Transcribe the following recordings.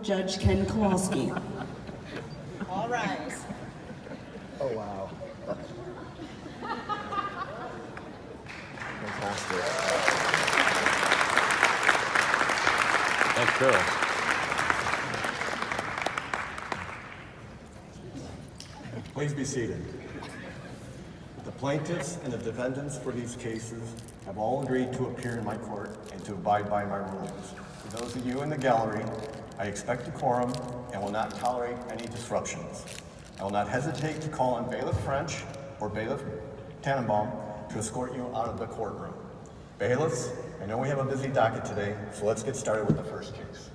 Judge Ken Kowalski. All rise. Oh, wow. Fantastic. Thanks, Bill. Please be seated. The plaintiffs and the defendants for these cases have all agreed to appear in my court and to abide by my rules. For those of you in the gallery, I expect decorum and will not tolerate any disruptions. I will not hesitate to call on Bailiff French or Bailiff Tannenbaum to escort you out of the courtroom. Bailiffs, I know we have a busy docket today, so let's get started with the first case.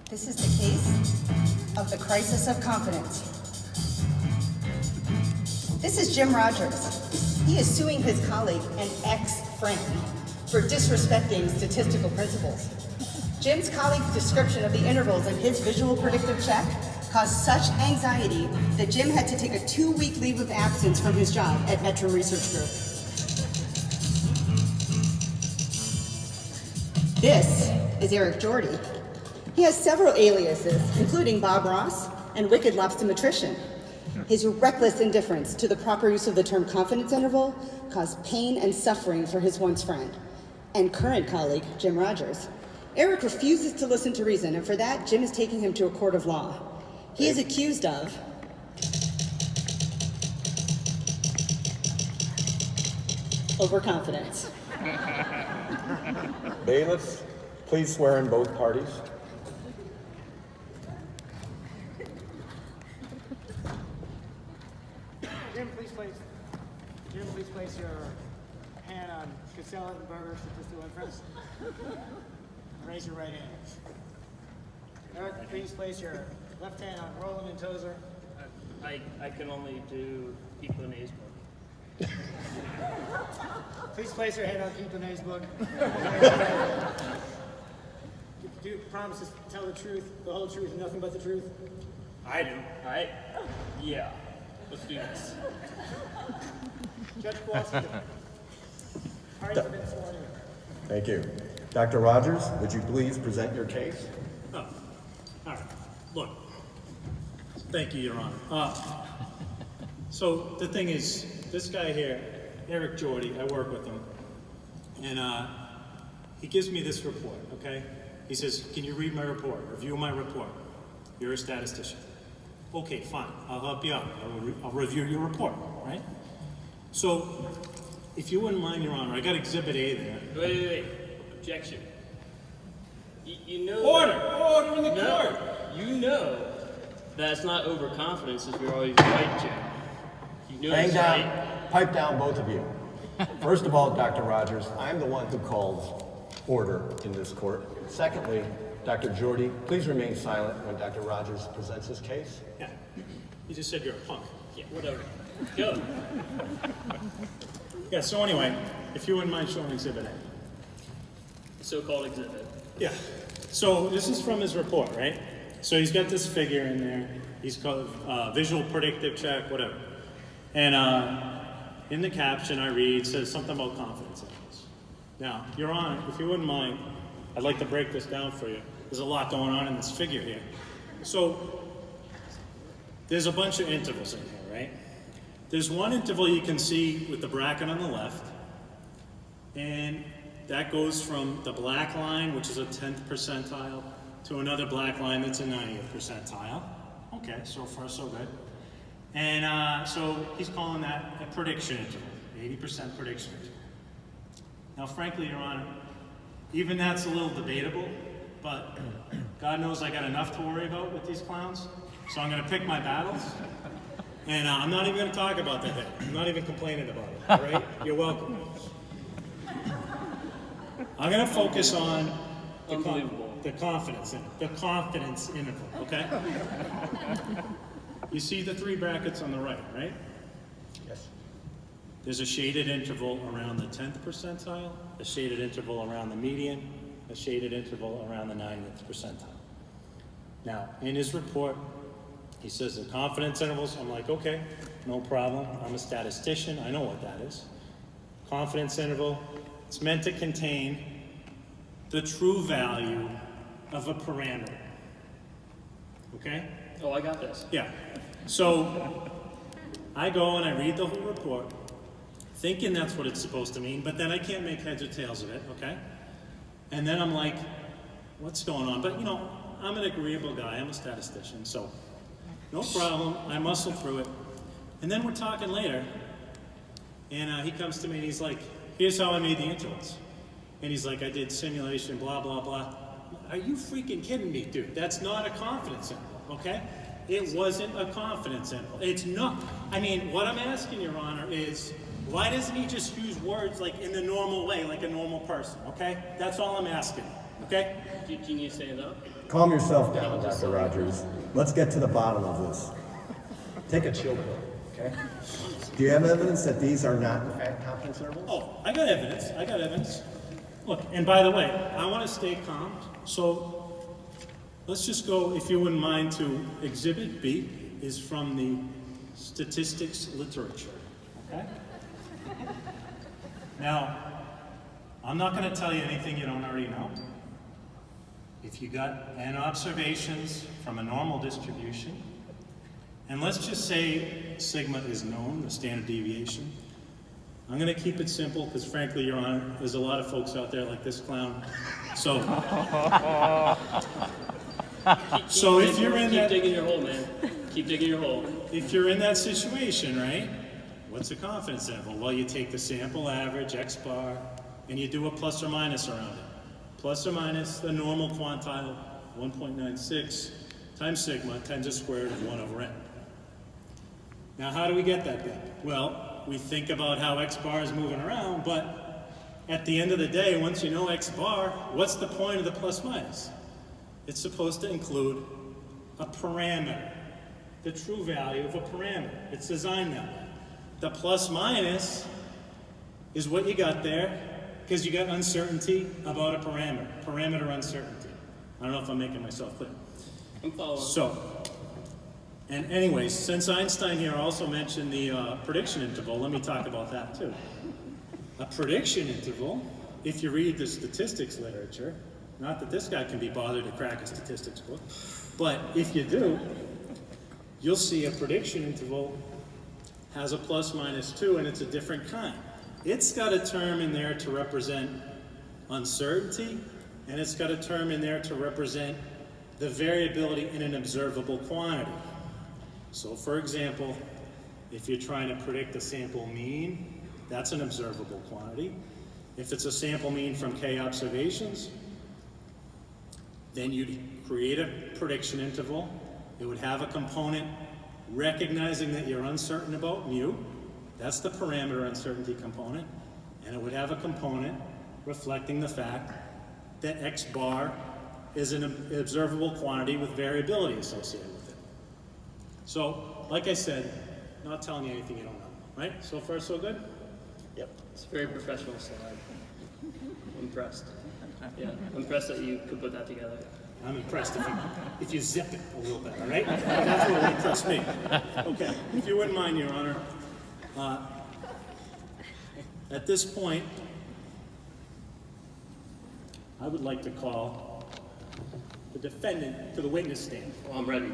This is the case of the crisis of confidence. This is Jim Rogers. He is suing his colleague and ex-friend for disrespecting statistical principles. Jim's colleague's description of the intervals in his visual predictive check caused such anxiety that Jim had to take a 2-week leave of absence from his job at Metro Research Group. This is Eric Jordie. He has several aliases, including Bob Ross and Wicked Lobstometrician. His reckless indifference to the proper use of the term confidence interval caused pain and suffering for his once friend and current colleague, Jim Rogers. Eric refuses to listen to reason, and for that, Jim is taking him to a court of law. He is accused of overconfidence. Bailiffs, please swear in both parties. Jim, please place your hand on Casella and Berger statistical inference. Raise your right hand. Eric, please place your left hand on Roland and Tozer. I can only do equinase book. Please place your hand on Keith Benet's book. Do you promise to tell the truth, the whole truth, and nothing but the truth? I do. Yeah. Let's do this. Judge Kowalski, parties have been sworn in. Thank you. Dr. Rogers, would you please present your case? Oh, all right. Look, thank you, Your Honor. So the thing is, this guy here, Eric Jordie, I work with him, and he gives me this report, okay? He says, can you read my report, review my report? You're a statistician. Okay, fine, I'll help you out. I'll review your report, right? So, if you wouldn't mind, Your Honor, I got Exhibit A there. Wait. Objection. You know. Order in the court. You know that's not overconfidence, as we're always right, Jim. You know Hang it's down. right. Pipe down, both of you. First of all, Dr. Rogers, I'm the one who calls order in this court. Secondly, Dr. Jordie, please remain silent when Dr. Rogers presents his case. Yeah, you just said you're a punk. Yeah, whatever. Go. Yeah, so anyway, if you wouldn't mind showing Exhibit A. So-called exhibit. Yeah, so this is from his report, right? So he's got this figure in there. He's called visual predictive check, whatever. And in the caption I read, says something about confidence intervals. Now, Your Honor, if you wouldn't mind, I'd like to break this down for you. There's a lot going on in this figure here. So there's a bunch of intervals in here, right? There's one interval you can see with the bracket on the left, and that goes from the black line, which is a 10th percentile, to another black line that's a 90th percentile. Okay, so far so good. And so he's calling that a prediction interval, 80% prediction interval. Now, frankly, Your Honor, even that's a little debatable, but God knows I got enough to worry about with these clowns, so I'm going to pick my battles. And I'm not even going to talk about that. I'm not even complaining about it, all right? You're welcome. I'm going to focus on the confidence interval, okay? You see the 3 brackets on the right? Yes. There's a shaded interval around the 10th percentile, a shaded interval around the median, a shaded interval around the 90th percentile. Now, in his report, he says the confidence intervals. I'm like, okay, no problem. I'm a statistician. I know what that is. Confidence interval, it's meant to contain the true value of a parameter. Okay? Oh, I got this. Yeah. So I go and I read the whole report, thinking that's what it's supposed to mean, but then I can't make heads or tails of it, okay? And then I'm like, what's going on? But you know, I'm an agreeable guy, I'm a statistician, so no problem, I muscle through it. And then we're talking later, and he comes to me and he's like, here's how I made the intervals. And he's like, I did simulation, blah, blah, blah. Are you freaking kidding me, dude? That's not a confidence interval, okay? It wasn't a confidence interval. It's not. I mean, what I'm asking, Your Honor, is why doesn't he just use words like in the normal way, like a normal person, okay? That's all I'm asking, okay? Can you stand up? Calm yourself down, Dr. Rogers. Let's get to the bottom of this. Take a chill pill, okay? Do you have evidence that these are not, in fact, confidence intervals? Oh, I got evidence. I got evidence. Look, and by the way, I want to stay calm, so let's just go, if you wouldn't mind, to Exhibit B is from the statistics literature, okay? Now, I'm not going to tell you anything you don't already know. If you got n observations from a normal distribution, and let's just say sigma is known, the standard deviation. I'm going to keep it simple because, frankly, Your Honor, there's a lot of folks out there like this clown. So, if you're in that, keep digging your hole, man. Keep digging your hole. if you're in that situation, right? What's a confidence interval? Well, you take the sample average, X bar, and you do a plus or minus around it. Plus or minus the normal quantile, 1.96 times sigma times the square root of 1 over n. Now, how do we get that then? Well, we think about how X bar is moving around, but at the end of the day, once you know X bar, what's the point of the plus minus? It's supposed to include a parameter, the true value of a parameter. It's designed that way. The plus minus is what you got there because you got uncertainty about a parameter uncertainty. I don't know if I'm making myself clear. I'm following. So, and anyways, since Einstein here also mentioned the prediction interval, let me talk about that too. A prediction interval, if you read the statistics literature, not that this guy can be bothered to crack a statistics book, but if you do, you'll see a prediction interval has a plus minus 2 and it's a different kind. It's got a term in there to represent uncertainty, and it's got a term in there to represent the variability in an observable quantity. So for example, if you're trying to predict a sample mean, that's an observable quantity. If it's a sample mean from k observations, then you'd create a prediction interval. It would have a component recognizing that you're uncertain about mu. That's the parameter uncertainty component. And it would have a component reflecting the fact that X bar is an observable quantity with variability associated with it. So, like I said, not telling you anything you don't know, right? So far, so good? Yep. It's a very professional slide. I'm impressed. Yeah, I'm impressed that you could put that together. I'm impressed if you zip it a little bit, all right? That's what would impress me. Okay, if you wouldn't mind, Your Honor, at this point, I would like to call the defendant to the witness stand. Well, I'm ready.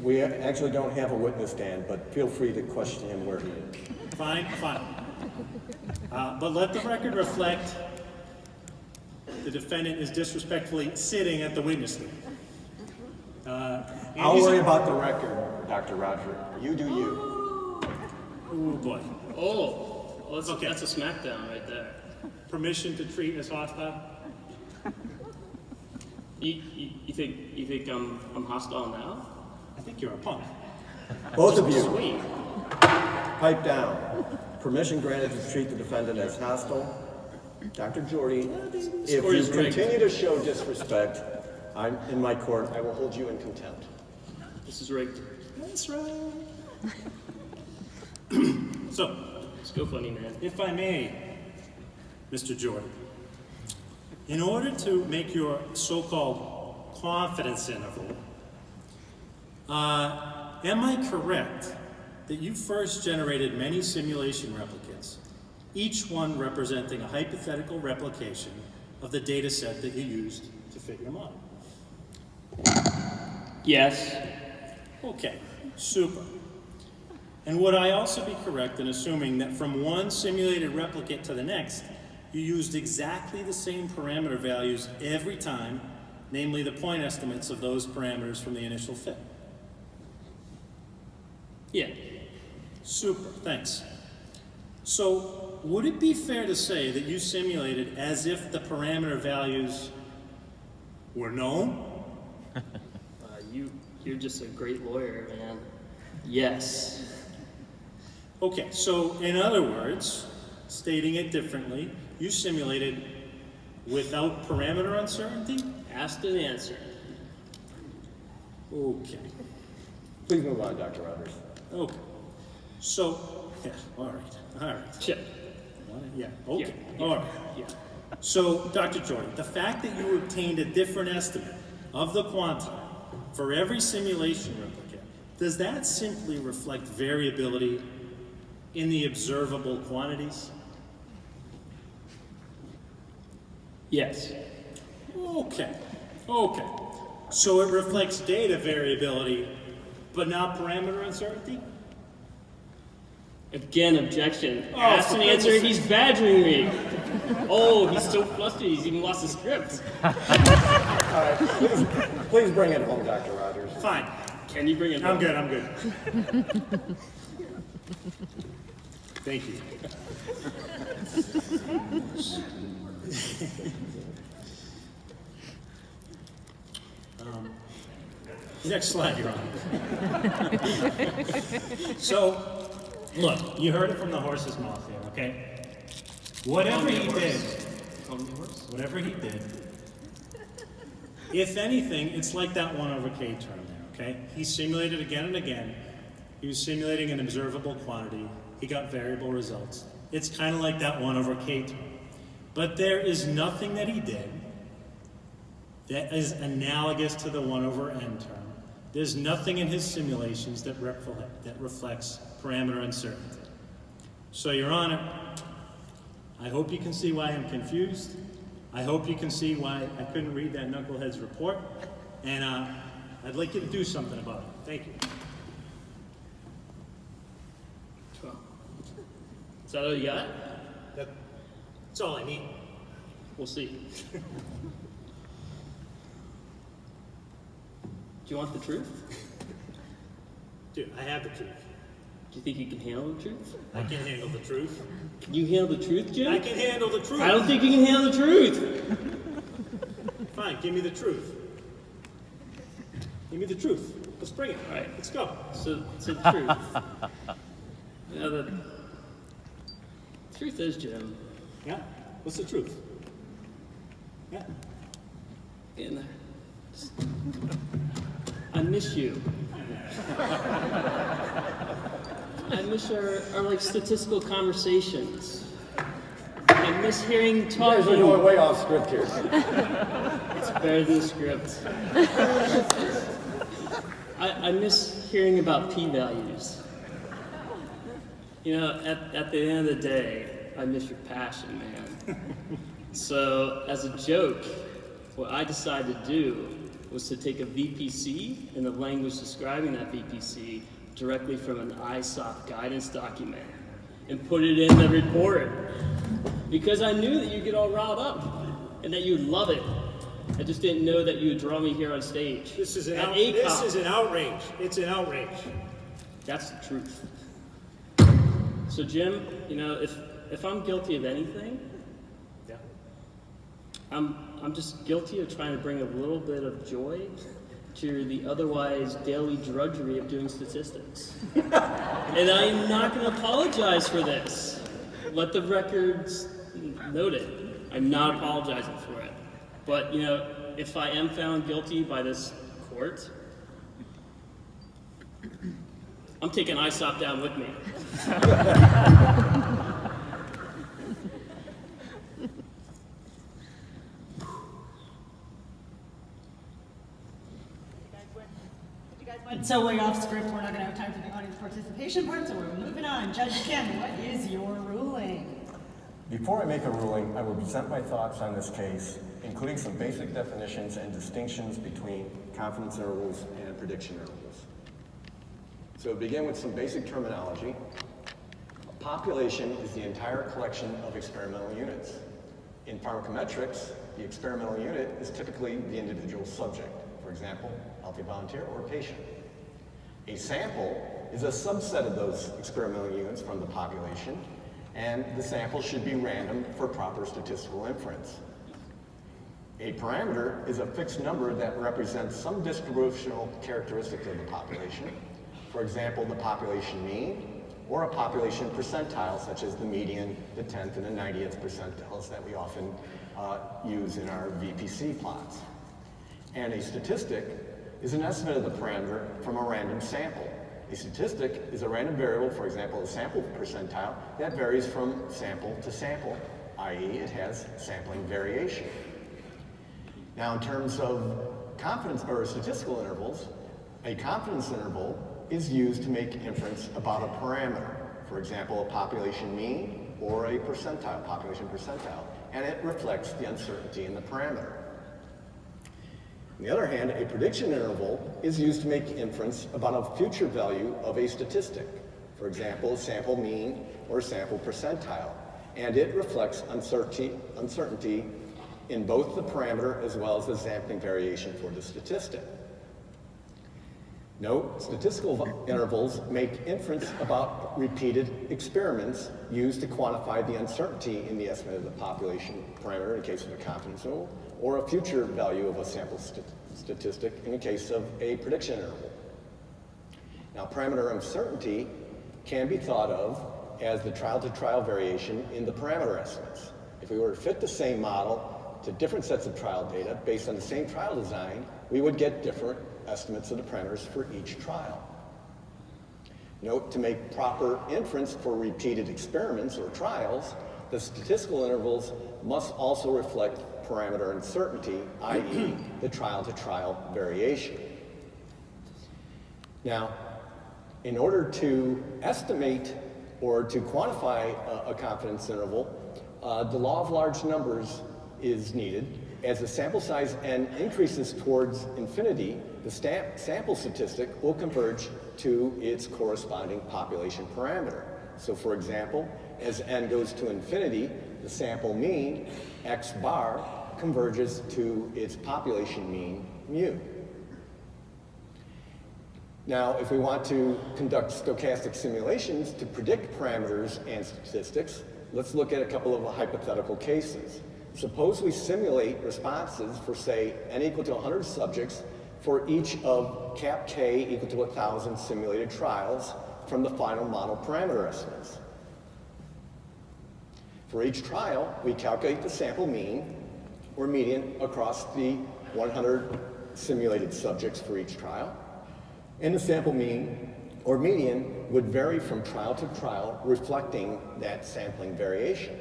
We actually don't have a witness stand, but feel free to question him where he is. Fine, fine. But let the record reflect the defendant is disrespectfully sitting at the witness stand. I'll worry about the record, Dr. Roger. You do you. Oh boy. Oh, well, Okay. That's a smackdown right there. Permission to treat as hostile? You think I'm hostile now? I think you're a punk. Both of you, Sweet. pipe down. Permission granted to treat the defendant as hostile. Dr. Jordie, if Score you is rigged. continue to show disrespect, I'm in my court, I will hold you in contempt. This is rigged. That's right. So, Let's go, funny man. if I may, Mr. Jordan, in order to make your so-called confidence interval, am I correct that you first generated many simulation replicates, each one representing a hypothetical replication of the data set that you used to fit your model? Yes. Okay, super. And would I also be correct in assuming that from one simulated replicate to the next, you used exactly the same parameter values every time, namely the point estimates of those parameters from the initial fit? Yeah. Super, thanks. So, would it be fair to say that you simulated as if the parameter values were known? You're just a great lawyer, man. Yes. Okay, so in other words, stating it differently, you simulated without parameter uncertainty? Asked and answered. Okay. Please move on, Dr. Rogers. Okay. So, yeah, all right. Check. Yeah, okay, Yeah. all right. Yeah. So, Dr. Jordie, the fact that you obtained a different estimate of the quantity for every simulation replicate, does that simply reflect variability in the observable quantities? Yes. Okay. So it reflects data variability, but not parameter uncertainty? Again, objection. Oh, Asked for and answered. goodness He's badgering me. Oh, he's so flustered. He's even lost the script. Please bring it home, Dr. Rogers. Fine. Can you bring it? I'm home? good. Thank you. Next slide, Your Honor. So, look, you heard it from the horse's mouth here, okay? Whatever he did, if anything, it's like that 1 over k term there, okay? He simulated again and again. He was simulating an observable quantity. He got variable results. It's kind of like that 1 over k term. But there is nothing that he did that is analogous to the 1 over n term. There's nothing in his simulations that reflects parameter uncertainty. So, Your Honor, I hope you can see why I'm confused. I hope you can see why I couldn't read that knucklehead's report. And I'd like you to do something about it. Thank you. Is that all you got? That's all I need. We'll see. Do you want the truth? Dude, I have the truth. Do you think you can handle the truth? I can handle the truth. Can you handle the truth, Jim? I can handle the truth. I don't think you can handle the truth. Fine, give me the truth. Give me the truth. Let's bring it. All right. Let's go. So the truth. You know, the truth is, Jim, Yeah? What's the truth? Yeah? in there. I miss you. I miss our like statistical conversations. I miss hearing You guys are going talking. way off script here. It's better than the script. I miss hearing about p-values. You know, at the end of the day, I miss your passion, man. So, as a joke, what I decided to do was to take a VPC and the language describing that VPC directly from an ISoP guidance document and put it in the report. Because I knew that you'd get all riled up and that you'd love it. I just didn't know that you would draw me here on stage. This is an At outrage. ACOP. This is an outrage. It's an outrage. That's the truth. So Jim, you know, if I'm guilty of anything, Yeah. I'm just guilty of trying to bring a little bit of joy to the otherwise daily drudgery of doing statistics. And I'm not going to apologize for this. Let the records note it. I'm not apologizing for it. But, you know, if I am found guilty by this court, I'm taking ISoP down with me. You guys went so way off script, we're not going to have time for the audience participation part, so we're moving on. Judge Kim, what is your ruling? Before I make a ruling, I will present my thoughts on this case, including some basic definitions and distinctions between confidence intervals and prediction intervals. So to begin with some basic terminology. A population is the entire collection of experimental units. In pharmacometrics, the experimental unit is typically the individual subject, for example, healthy volunteer or patient. A sample is a subset of those experimental units from the population, and the sample should be random for proper statistical inference. A parameter is a fixed number that represents some distributional characteristic of the population, for example, the population mean, or a population percentile, such as the median, the 10th, and the 90th percentiles that we often use in our VPC plots. And a statistic is an estimate of the parameter from a random sample. A statistic is a random variable, for example, a sample percentile, that varies from sample to sample, i.e. it has sampling variation. Now in terms of confidence or statistical intervals, a confidence interval is used to make inference about a parameter, for example, a population mean or a percentile, population percentile, and it reflects the uncertainty in the parameter. On the other hand, a prediction interval is used to make inference about a future value of a statistic, for example, a sample mean or sample percentile, and it reflects uncertainty in both the parameter as well as the sampling variation for the statistic. Note, statistical intervals make inference about repeated experiments used to quantify the uncertainty in the estimate of the population parameter in the case of a confidence interval, or a future value of a sample statistic in the case of a prediction interval. Now, parameter uncertainty can be thought of as the trial-to-trial variation in the parameter estimates. If we were to fit the same model to different sets of trial data based on the same trial design, we would get different estimates of the parameters for each trial. Note, to make proper inference for repeated experiments or trials, the statistical intervals must also reflect parameter uncertainty, i.e. the trial-to-trial variation. Now, in order to estimate or to quantify a confidence interval, the law of large numbers is needed. As the sample size n increases towards infinity, the sample statistic will converge to its corresponding population parameter. So for example, as n goes to infinity, the sample mean, x bar, converges to its population mean, mu. Now, if we want to conduct stochastic simulations to predict parameters and statistics, let's look at a couple of hypothetical cases. Suppose we simulate responses for, say, n equal to 100 subjects for each of cap k equal to 1,000 simulated trials from the final model parameter estimates. For each trial, we calculate the sample mean or median across the 100 simulated subjects for each trial, and the sample mean or median would vary from trial to trial, reflecting that sampling variation.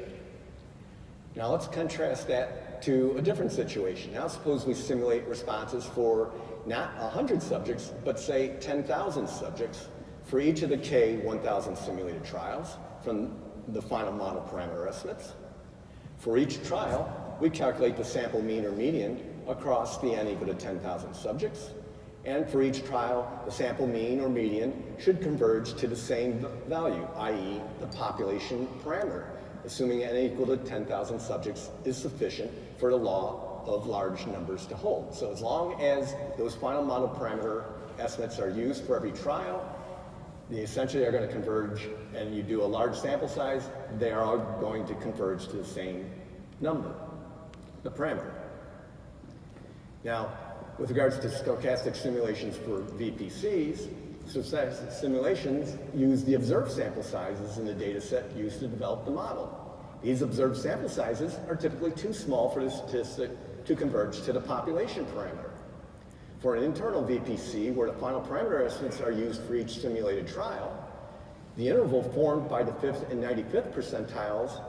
Now let's contrast that to a different situation. Now suppose we simulate responses for not 100 subjects, but say 10,000 subjects for each of the K 1,000 simulated trials from the final model parameter estimates. For each trial, we calculate the sample mean or median across the n equal to 10,000 subjects. And for each trial, the sample mean or median should converge to the same value, i.e. the population parameter, assuming n equal to 10,000 subjects is sufficient for the law of large numbers to hold. So as long as those final model parameter estimates are used for every trial, they essentially are going to converge, and you do a large sample size, they are all going to converge to the same number, the parameter. Now, with regards to stochastic simulations for VPCs, stochastic simulations use the observed sample sizes in the data set used to develop the model. These observed sample sizes are typically too small for the statistic to converge to the population parameter. For an internal VPC, where the final parameter estimates are used for each simulated trial, the interval formed by the 5th and 95th percentiles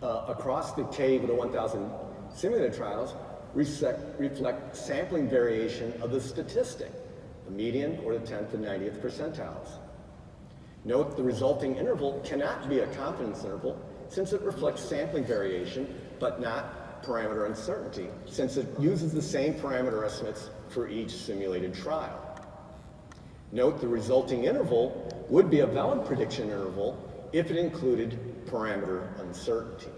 across the K equal to 1,000 simulated trials reflect sampling variation of the statistic, the median or the 10th and 90th percentiles. Note the resulting interval cannot be a confidence interval since it reflects sampling variation, but not parameter uncertainty, since it uses the same parameter estimates for each simulated trial. Note the resulting interval would be a valid prediction interval if it included parameter uncertainty.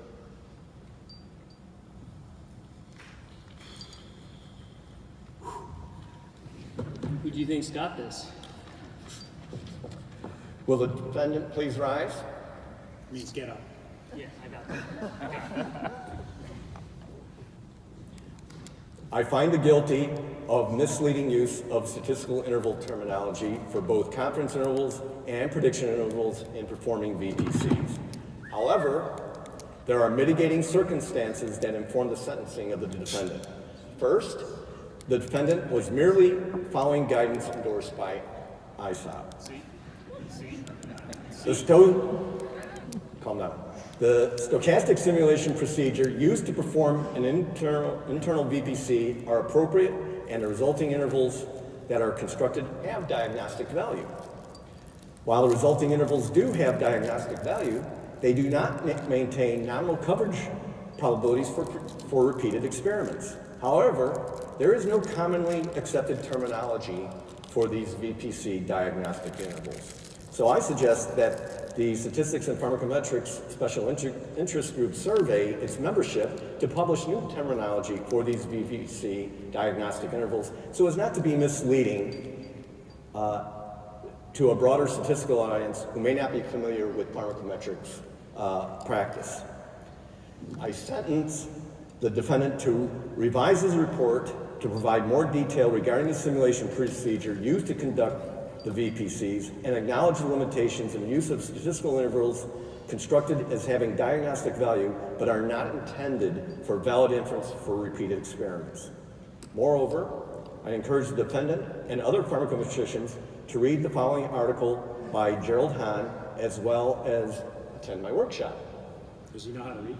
Who do you think's got this? Will the defendant please rise? Means get up. Yeah, I got that. I find the guilty of misleading use of statistical interval terminology for both confidence intervals and prediction intervals in performing VPCs. However, there are mitigating circumstances that inform the sentencing of the defendant. First, the defendant was merely following guidance endorsed by ISoP. Calm down. The stochastic simulation procedure used to perform an internal VPC are appropriate, and the resulting intervals that are constructed have diagnostic value. While the resulting intervals do have diagnostic value, they do not maintain nominal coverage probabilities for repeated experiments. However, there is no commonly accepted terminology for these VPC diagnostic intervals. So I suggest that the Statistics and Pharmacometrics Special Interest Group survey its membership to publish new terminology for these VPC diagnostic intervals so as not to be misleading to a broader statistical audience who may not be familiar with pharmacometrics practice. I sentence the defendant to revise his report to provide more detail regarding the simulation procedure used to conduct the VPCs and acknowledge the limitations in the use of statistical intervals constructed as having diagnostic value but are not intended for valid inference for repeated experiments. Moreover, I encourage the defendant and other pharmacometricians to read the following article by Gerald Hahn as well as attend my workshop. Does he know how to read?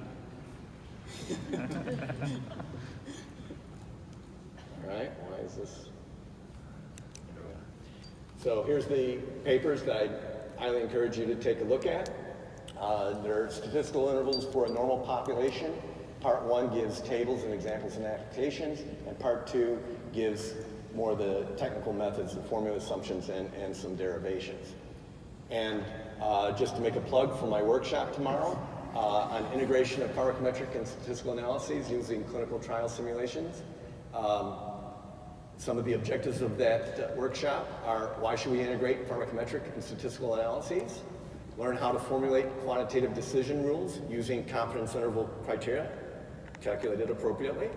All right, why is this? So here's the papers that I highly encourage you to take a look at. There are statistical intervals for a normal population. Part 1 gives tables and examples and applications, and Part 2 gives more of the technical methods, the formula assumptions, and some derivations. And just to make a plug for my workshop tomorrow on integration of pharmacometric and statistical analyses using clinical trial simulations. Some of the objectives of that workshop are: why should we integrate pharmacometric and statistical analyses? Learn how to formulate quantitative decision rules using confidence interval criteria, calculated appropriately.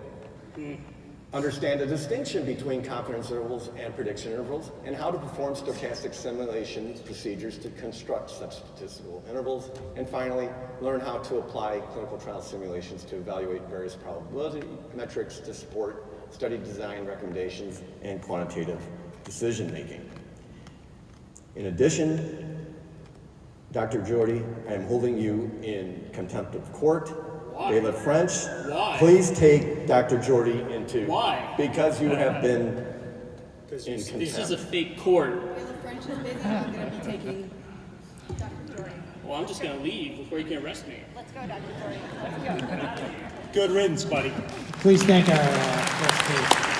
Understand the distinction between confidence intervals and prediction intervals, and how to perform stochastic simulation procedures to construct such statistical intervals. And finally, learn how to apply clinical trial simulations to evaluate various probability metrics to support study design recommendations and quantitative decision making. In addition, Dr. Jordie, I am holding you in contempt of court. Why? Bailiff French, Why? please take Dr. Jordie into... Why? Because you have been in This contempt. is a fake court. Bailiff French is busy. I'm going to be taking Dr. Jordie. Well, I'm just gonna leave before you can arrest me. Let's go, Dr. Jordie. Let's go. Good riddance, buddy. Please thank our guest.